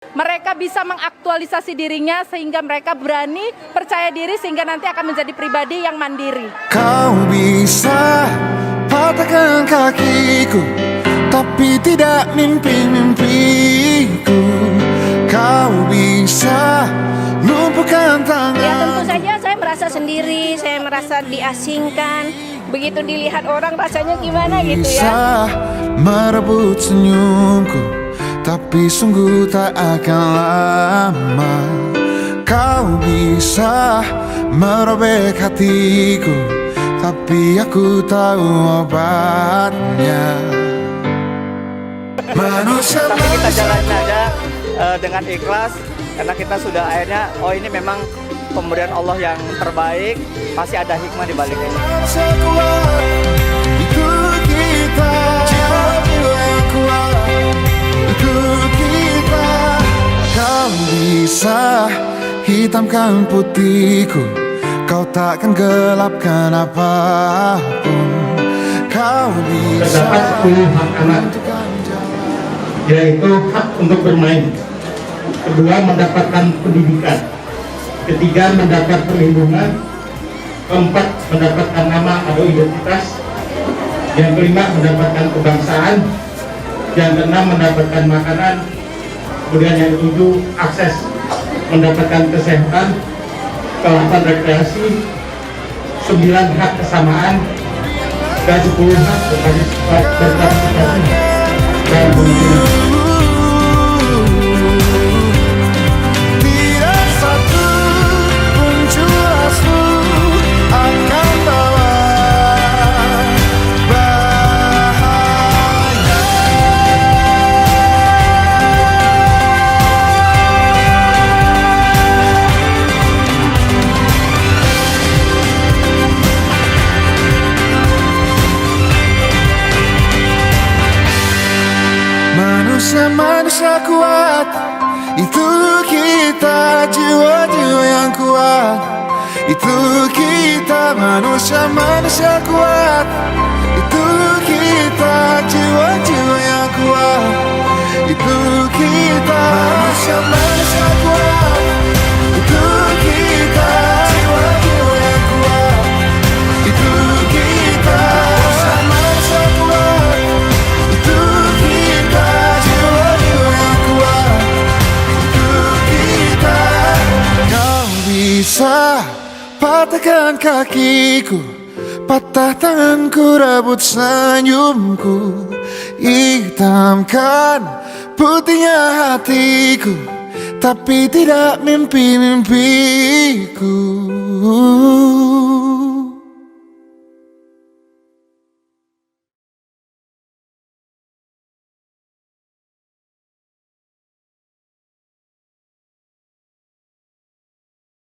Mereka bisa mengaktualisasi dirinya sehingga mereka berani, percaya diri sehingga nanti akan menjadi pribadi yang mandiri. Kau bisa patahkan kakiku, tapi tidak mimpi-mimpiku. Kau bisa lumpuhkan tangan. Ya tentu saja saya merasa sendiri, saya merasa diasingkan. Begitu dilihat orang rasanya gimana gitu ya. Bisa merebut senyumku, tapi sungguh tak akan lama. Kau bisa merobek hatiku, tapi aku tahu obatnya. Manusia, Tapi kita jalanin aja dengan ikhlas, karena kita sudah akhirnya, oh ini memang pemberian Allah yang terbaik, pasti ada hikmah di balik ini. manusia kuat, itu kita. Jiwa yang kuat, itu kita. Kau bisa hitamkan putihku, kau takkan gelapkan apapun. Kau bisa Terdapat 10 hak anak, yaitu hak untuk bermain. Kedua, mendapatkan pendidikan. Ketiga, mendapat perlindungan. Keempat, mendapatkan nama atau identitas. Yang kelima, mendapatkan kebangsaan. Yang keenam, mendapatkan makanan. Kemudian yang ketujuh, akses mendapatkan kesehatan. Ke-8, rekreasi. 9, hak kesamaan. Dan 10 hak berpartisipasi dan pemimpin. tidak satu pun curasmu akan bawa bahaya. Manusia kuat, itu kita. Jiwa-jiwa yang kuat, itu kita. Manusia kuat, itu kita. Jiwa-jiwa yang kuat, itu kita. Manusia kuat, itu kita. Jiwa-jiwa yang kuat, itu kita. Manusia kuat, itu kita. Jiwa-jiwa yang kuat, itu kita. Kau bisa patahkan kakiku, patah tanganku, rebut senyumku, hitamkan putihnya hatiku, tapi tidak mimpi-mimpiku.